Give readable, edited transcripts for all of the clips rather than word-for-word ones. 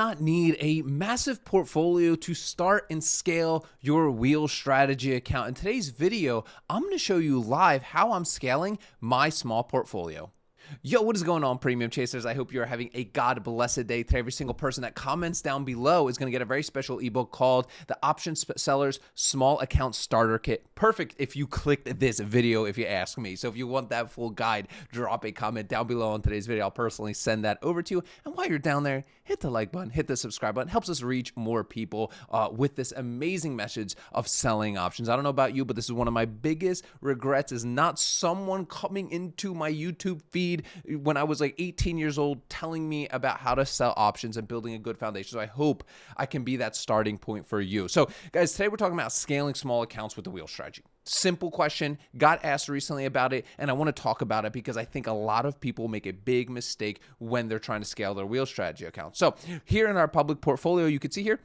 not need a massive portfolio to start and scale your wheel strategy account. In today's video, I'm going to show you live how I'm scaling my small portfolio. Yo, what is going on, Premium Chasers? I hope you're having a God blessed day today. Every single person that comments down below is going to get a very special ebook called the Options Sellers Small Account Starter Kit. Perfect if you clicked this video, if you ask me. So if you want that full guide, drop a comment down below on today's video. I'll personally send that over to you. And while you're down there, hit the like button, hit the subscribe button. It helps us reach more people with this amazing message of selling options. I don't know about you, but this is one of my biggest regrets is not someone coming into my YouTube feed when I was like 18 years old telling me about how to sell options and building a good foundation. So I hope I can be that starting point for you. So guys, today we're talking about scaling small accounts with the wheel strategy. Simple question, got asked recently about it, and I want to talk about it because I think a lot of people make a big mistake when they're trying to scale their wheel strategy account. So here in our public portfolio, you can see here,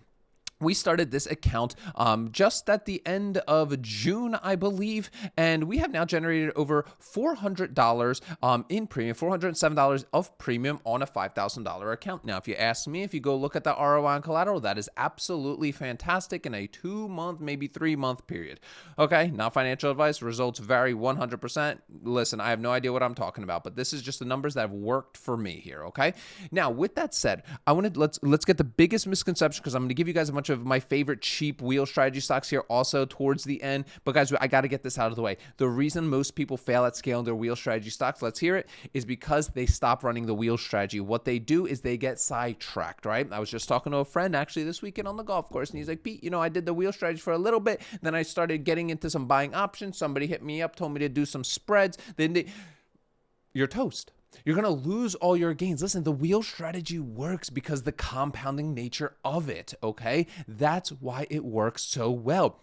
we started this account just at the end of June, I believe, and we have now generated over $400 in premium, $407 of premium on a $5,000 account. Now, if you ask me, if you go look at the ROI on collateral, that is absolutely fantastic in a 2-month, maybe 3-month period. Okay, not financial advice. Results vary 100%. Listen, I have no idea what I'm talking about, but this is just the numbers that have worked for me here. Okay. Now, with that said, I want to let's get the biggest misconception because I'm going to give you guys a bunch of my favorite cheap wheel strategy stocks here also towards the end. But guys, I got to get this out of the way. The reason most people fail at scaling their wheel strategy stocks, let's hear it, is because they stop running the wheel strategy. What they do is they get sidetracked, right? I was just talking to a friend actually this weekend on the golf course, and he's like, Pete, I did the wheel strategy for a little bit. Then I started getting into some buying options. Somebody hit me up, told me to do some spreads. You're toast. You're going to lose all your gains. Listen, the wheel strategy works because the compounding nature of it, okay? That's why it works so well.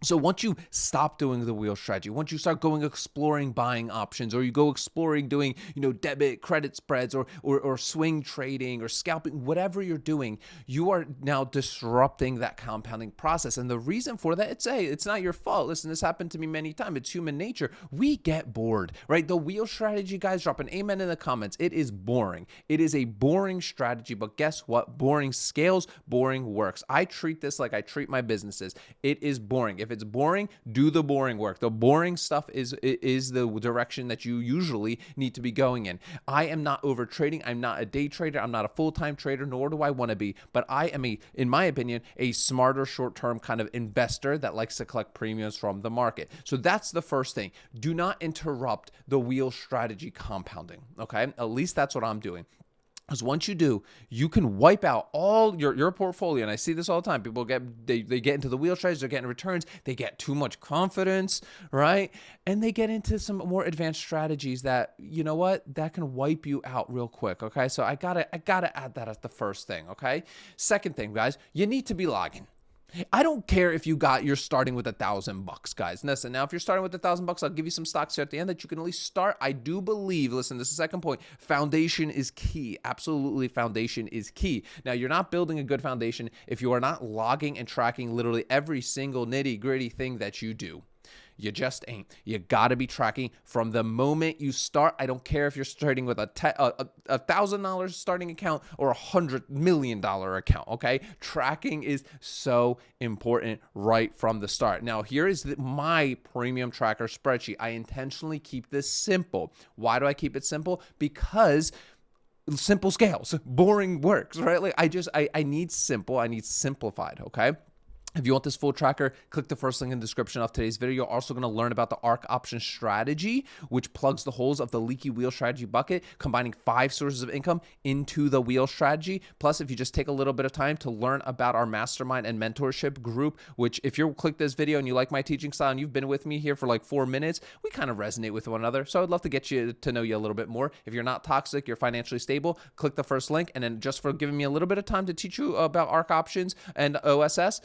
So once you stop doing the wheel strategy, once you start going exploring buying options, or you go exploring doing, debit credit spreads or swing trading or scalping, whatever you're doing, you are now disrupting that compounding process. And the reason for that, it's not your fault. Listen, this happened to me many times. It's human nature. We get bored, right? The wheel strategy, guys, drop an amen in the comments. It is boring. It is a boring strategy, but guess what? Boring scales, boring works. I treat this like I treat my businesses. It is boring. If it's boring, do the boring work. The boring stuff is the direction that you usually need to be going in. I am not over trading. I'm not a day trader. I'm not a full-time trader, nor do I want to be. But I am in my opinion, a smarter short-term kind of investor that likes to collect premiums from the market. So that's the first thing. Do not interrupt the wheel strategy compounding. Okay, at least that's what I'm doing. Because once you do, you can wipe out all your portfolio. And I see this all the time. People they get into the wheel strategy, they're getting returns, they get too much confidence, right? And they get into some more advanced strategies that, that can wipe you out real quick. Okay. So I gotta add that as the first thing. Okay. Second thing, guys, you need to be logging. I don't care if you're starting with $1,000, guys. Listen, now if you're starting with $1,000, I'll give you some stocks here at the end that you can at least start. I do believe, listen, this is the second point, foundation is key. Absolutely, foundation is key. Now, you're not building a good foundation if you are not logging and tracking literally every single nitty-gritty thing that you do. You just ain't. You got to be tracking from the moment you start. I don't care if you're starting with a $1,000 starting account or $100 million account, okay? Tracking is so important right from the start. Now, here is my premium tracker spreadsheet. I intentionally keep this simple. Why do I keep it simple? Because simple scales. Boring works, right? Like I need simple. I need simplified, okay? If you want this full tracker, click the first link in the description of today's video. You're also going to learn about the Ark Options Strategy, which plugs the holes of the leaky wheel strategy bucket, combining 5 sources of income into the wheel strategy. Plus, if you just take a little bit of time to learn about our mastermind and mentorship group, which if you click this video and you like my teaching style and you've been with me here for like 4 minutes, we kind of resonate with one another. So I'd love to get you to know you a little bit more. If you're not toxic, you're financially stable, click the first link. And then just for giving me a little bit of time to teach you about Ark Options and OSS,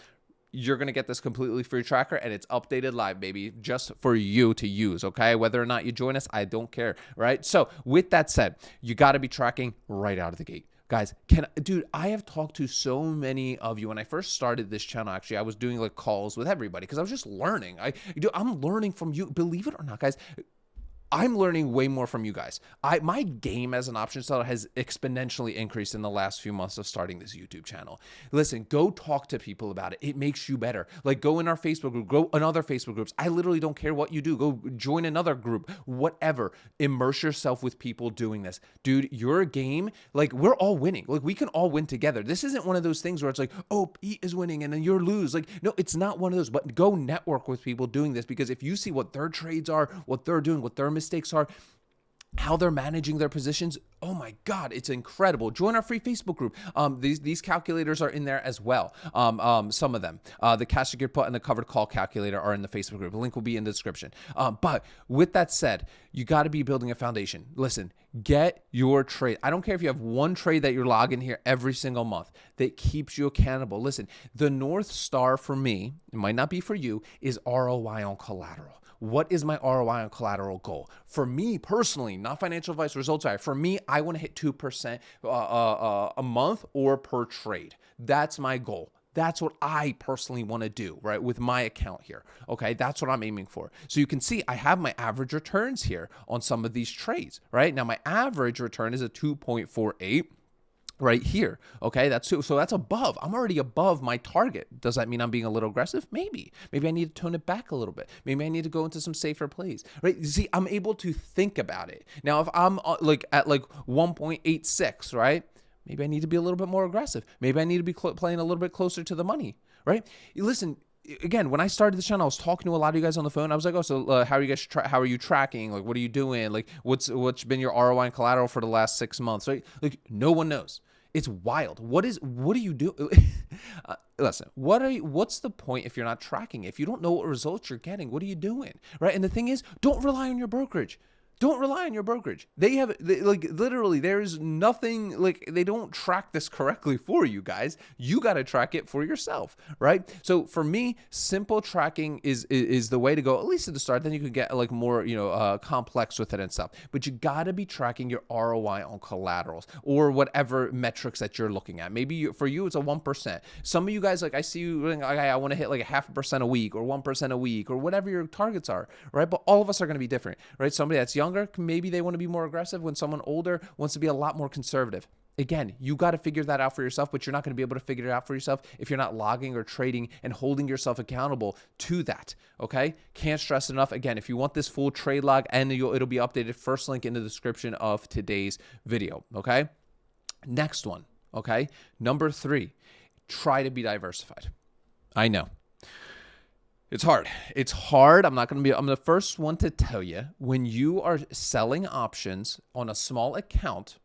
you're going to get this completely free tracker, and it's updated live, baby, just for you to use, okay? Whether or not you join us, I don't care, right? So with that said, you got to be tracking right out of the gate. Guys, dude, I have talked to so many of you. When I first started this channel, actually, I was doing like calls with everybody because I was just learning. I'm learning from you. Believe it or not, guys, I'm learning way more from you guys. My game as an option seller has exponentially increased in the last few months of starting this YouTube channel. Listen, go talk to people about it. It makes you better. Like, go in our Facebook group, go in other Facebook groups. I literally don't care what you do. Go join another group, whatever. Immerse yourself with people doing this. Dude, your game, like, we're all winning. Like, we can all win together. This isn't one of those things where it's like, oh, Pete is winning and then you're lose. Like, no, it's not one of those, but go network with people doing this, because if you see what their trades are, what they're doing, what their mistakes are, how they're managing their positions, oh my God, it's incredible. Join our free Facebook group. These calculators are in there as well. Some of them, the cash secured put and the covered call calculator are in the Facebook group. The link will be in the description. But with that said, you got to be building a foundation. Listen, get your trade. I don't care if you have one trade that you're logging here every single month that keeps you accountable. Listen, the North Star for me, it might not be for you, is ROI on collateral. What is my ROI on collateral goal? For me personally, not financial advice, results guy. For me, I want to hit 2% a month or per trade. That's my goal. That's what I personally want to do, right, with my account here. Okay, that's what I'm aiming for. So you can see I have my average returns here on some of these trades, right? Now my average return is a 2.48. right here. Okay, so that's above. I'm already above my target. Does that mean I'm being a little aggressive? Maybe I need to tone it back a little bit. Maybe I need to go into some safer plays, right? You see, I'm able to think about it. Now, if I'm at 1.86, right? Maybe I need to be a little bit more aggressive. Maybe I need to be playing a little bit closer to the money, right? Listen, again, when I started the channel, I was talking to a lot of you guys on the phone. I was like, oh, so how are you guys? How are you tracking? Like, what are you doing? Like, what's been your ROI and collateral for the last 6 months? Right? Like, no one knows. It's wild. What do you do? Listen, what's the point if you're not tracking? If you don't know what results you're getting, what are you doing? Right? And the thing is, don't rely on your brokerage. Don't rely on your brokerage. Literally, there is nothing, they don't track this correctly for you guys. You got to track it for yourself, right? So for me, simple tracking is the way to go, at least at the start. Then you can get more, complex with it and stuff. But you got to be tracking your ROI on collaterals or whatever metrics that you're looking at. Maybe for you, it's a 1%. Some of you guys, I see you, I want to hit 0.5% a week or 1% a week or whatever your targets are, right? But all of us are going to be different, right? Somebody that's younger, maybe they want to be more aggressive, when someone older wants to be a lot more conservative. Again, you got to figure that out for yourself, but you're not going to be able to figure it out for yourself if you're not logging or trading and holding yourself accountable to that, okay? Can't stress enough. Again, if you want this full trade log, and it'll be updated, first link in the description of today's video, okay? Next one, okay? Number 3, try to be diversified. I know. It's hard. It's hard. I'm the first one to tell you, when you are selling options on a small account,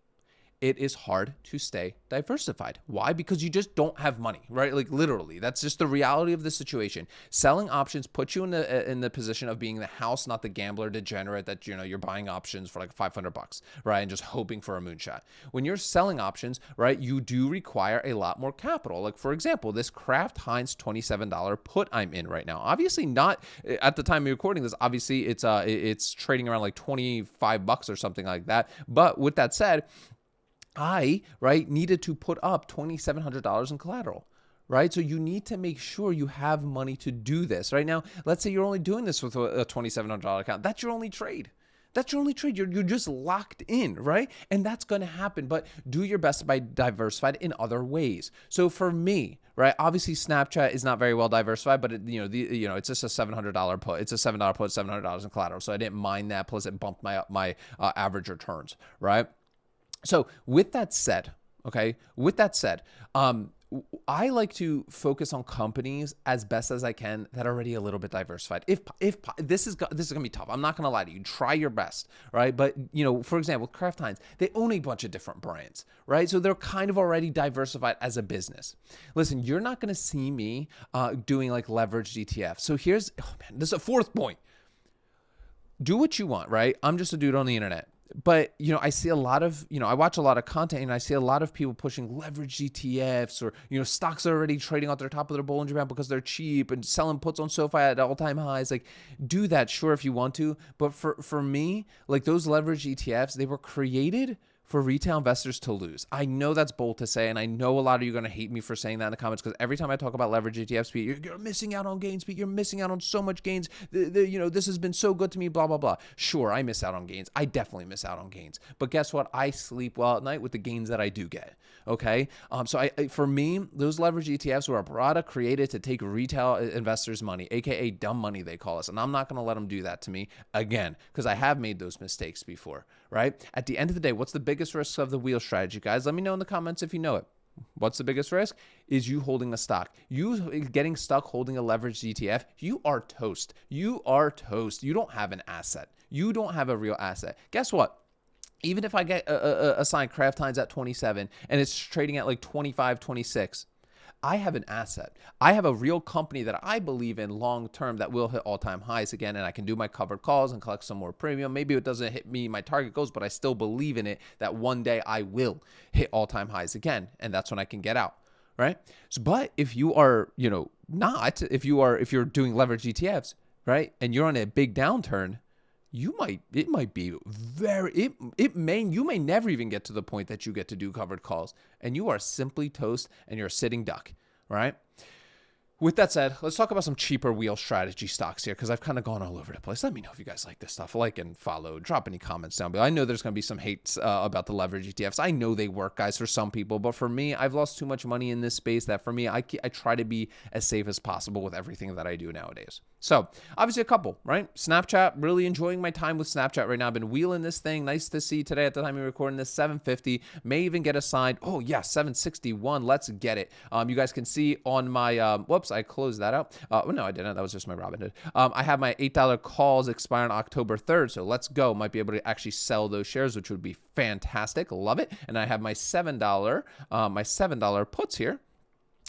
it is hard to stay diversified. Why? Because you just don't have money, right? Literally, that's just the reality of the situation. Selling options puts you in the position of being the house, not the gambler degenerate that, you're buying options for $500, right? And just hoping for a moonshot. When you're selling options, right, you do require a lot more capital. For example, this Kraft Heinz $27 put I'm in right now. Obviously not at the time of recording this. Obviously it's trading around $25 or something like that. But with that said, I needed to put up $2,700 in collateral, right? So you need to make sure you have money to do this. Right now, let's say you're only doing this with a $2,700 account. That's your only trade. You're just locked in, right? And that's going to happen, but do your best to be diversified in other ways. So for me, right, obviously Snapchat is not very well diversified, but it's just a $700 put. It's a $7 put, $700 in collateral. So I didn't mind that. Plus it bumped my average returns, right? So with that said, I like to focus on companies as best as I can that are already a little bit diversified. If this is gonna be tough, I'm not gonna lie to you. Try your best, right? But for example, Kraft Heinz, they own a bunch of different brands, right? So they're kind of already diversified as a business. Listen, you're not gonna see me doing leveraged ETF. So this is a 4th point. Do what you want, right? I'm just a dude on the internet. But, I see a lot of, I watch a lot of content, and I see a lot of people pushing leveraged ETFs, or, stocks are already trading out their top of their Bollinger Band because they're cheap, and selling puts on SoFi at all-time highs. Do that, sure, if you want to. But for me, those leveraged ETFs, they were created for retail investors to lose. I know that's bold to say, and I know a lot of you are going to hate me for saying that in the comments, because every time I talk about leverage ETFs, Pete, you're missing out on gains, Pete. You're missing out on so much gains. This has been so good to me, blah, blah, blah. Sure, I miss out on gains. I definitely miss out on gains. But guess what? I sleep well at night with the gains that I do get. Okay? For me, those leverage ETFs were a product created to take retail investors' money, aka dumb money, they call us. And I'm not going to let them do that to me again, because I have made those mistakes before, right? At the end of the day, what's the biggest risk of the wheel strategy, guys? Let me know in the comments if you know it. What's the biggest risk? Is you holding a stock. You getting stuck holding a leveraged ETF, you are toast. You are toast. You don't have an asset. You don't have a real asset. Guess what? Even if I get assigned Kraft Heinz at 27 and it's trading at like 25, 26, I have an asset. I have a real company that I believe in long term that will hit all-time highs again, and I can do my covered calls and collect some more premium. Maybe it doesn't hit me my target goals, but I still believe in it that one day I will hit all-time highs again, and that's when I can get out, right? So, but if you are, if you're doing leverage ETFs, right, and you're on a big downturn, you may never even get to the point that you get to do covered calls, and you are simply toast and you're a sitting duck, right? With that said, let's talk about some cheaper wheel strategy stocks here, because I've kind of gone all over the place. Let me know if you guys like this stuff. Like and follow. Drop any comments down below. I know there's going to be some hates about the leverage ETFs. I know they work, guys, for some people. But for me, I've lost too much money in this space that for me, I try to be as safe as possible with everything that I do nowadays. So obviously a couple, right? Snapchat, really enjoying my time with Snapchat right now. I've been wheeling this thing. Nice to see today at the time of recording this, 750. May even get assigned. Oh, yeah, 761. Let's get it. You guys can see on my, whoops, I closed that out. No, I didn't. That was just my Robinhood. I have my $8 calls expire on October 3rd. So let's go. Might be able to actually sell those shares, which would be fantastic. Love it. And I have my $7 puts here.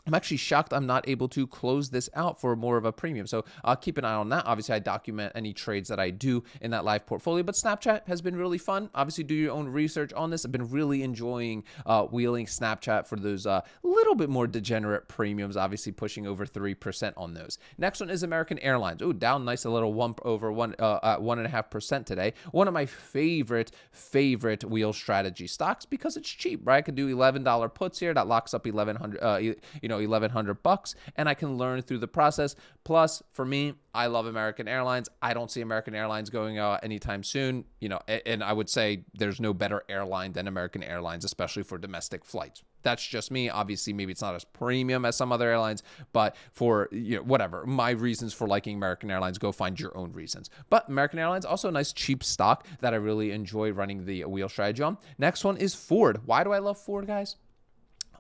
I'm actually shocked I'm not able to close this out for more of a premium. So I'll keep an eye on that. Obviously, I document any trades that I do in that live portfolio. But Snapchat has been really fun. Obviously, do your own research on this. I've been really enjoying wheeling Snapchat for those little bit more degenerate premiums, obviously pushing over 3% on those. Next one is American Airlines. Oh, down nice, a little at 1.5% today. One of my favorite wheel strategy stocks because it's cheap, right? I could do $11 puts here. That locks up $1,100, and I can learn through the process. Plus, for me, I love American Airlines. I don't see American Airlines going anytime soon, and I would say there's no better airline than American Airlines, especially for domestic flights. That's just me. Obviously, maybe it's not as premium as some other airlines, but for, whatever, my reasons for liking American Airlines, go find your own reasons. But American Airlines, also a nice cheap stock that I really enjoy running the wheel strategy on. Next one is Ford. Why do I love Ford, guys?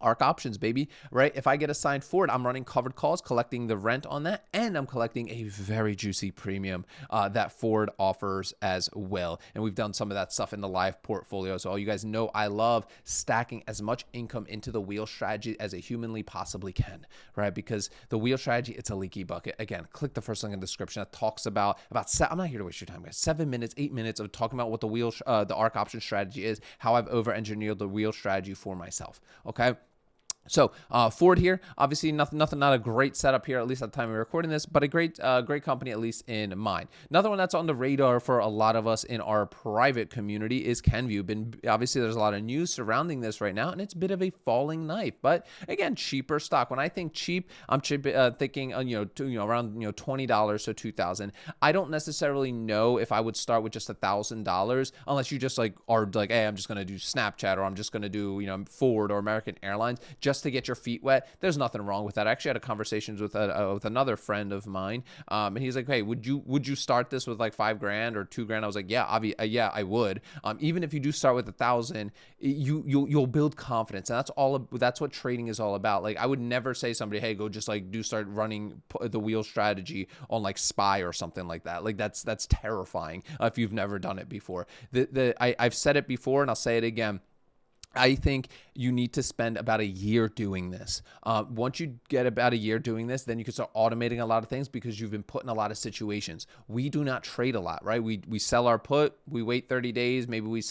Ark Options, baby, right? If I get assigned Ford, I'm running covered calls, collecting the rent on that, and I'm collecting a very juicy premium that Ford offers as well. And we've done some of that stuff in the live portfolio. So all you guys know, I love stacking as much income into the wheel strategy as I humanly possibly can, right? Because the wheel strategy, it's a leaky bucket. Again, click the first link in the description that talks about I'm not here to waste your time, guys. 7 minutes, 8 minutes of talking about what the Ark Options strategy is, how I've over-engineered the wheel strategy for myself, okay? So Ford here, obviously not a great setup here, at least at the time we're recording this, but a great company, at least in mind. Another one that's on the radar for a lot of us in our private community is Kenvue. Obviously, there's a lot of news surrounding this right now, and it's a bit of a falling knife. But again, cheaper stock. When I think cheap, I'm thinking around $20 to $2,000. I don't necessarily know if I would start with just $1,000 unless you just are like, hey, I'm just gonna do Snapchat, or I'm just gonna do Ford or American Airlines. Just to get your feet wet. There's nothing wrong with that. I actually had a conversation with another friend of mine, and he's like, "Hey, would you start this with like $5,000 or $2,000?" I was like, "Yeah, I would." Even if you do start with 1,000, you'll build confidence, and that's what trading is all about. Like, I would never say somebody, "Hey, go just start running the wheel strategy on like SPY or something like that." Like that's terrifying if you've never done it before. I've said it before, and I'll say it again. I think you need to spend about a year doing this. Once you get about a year doing this, then you can start automating a lot of things because you've been put in a lot of situations. We do not trade a lot, right? We sell our put, we wait 30 days, maybe we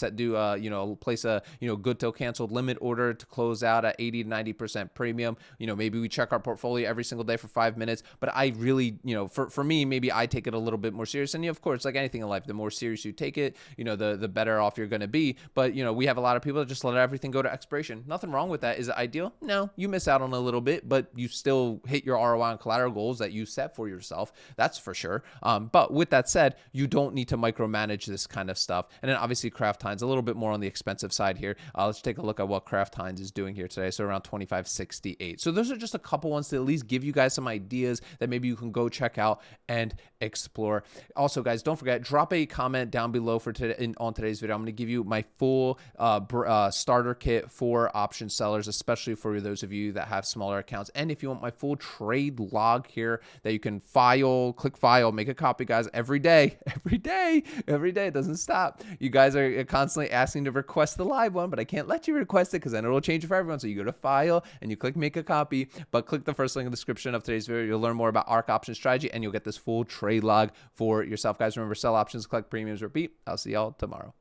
place a good till canceled limit order to close out at 80 to 90% premium. Maybe we check our portfolio every single day for 5 minutes. But I really, for me, maybe I take it a little bit more serious. And of course, like anything in life, the more serious you take it, the better off you're going to be. But we have a lot of people that just let everything go to expiration. Nothing wrong with that. Is it ideal? No, you miss out on a little bit, but you still hit your ROI and collateral goals that you set for yourself. That's for sure. But with that said, you don't need to micromanage this kind of stuff. And then obviously Kraft Heinz, a little bit more on the expensive side here. Let's take a look at what Kraft Heinz is doing here today. So around $25.68. So those are just a couple ones to at least give you guys some ideas that maybe you can go check out and explore. Also, guys, don't forget, drop a comment down below for today on today's video. I'm going to give you my full starter kit for option sellers, especially for those of you that have smaller accounts. And if you want my full trade log here that you can click file, make a copy, guys, every day. It doesn't stop. You guys are constantly asking to request the live one, but I can't let you request it because then it'll change it for everyone. So you go to file and you click make a copy, but click the first link in the description of today's video. You'll learn more about Ark Options Strategy and you'll get this full trade log for yourself, guys. Remember, sell options, collect premiums, repeat. I'll see y'all tomorrow.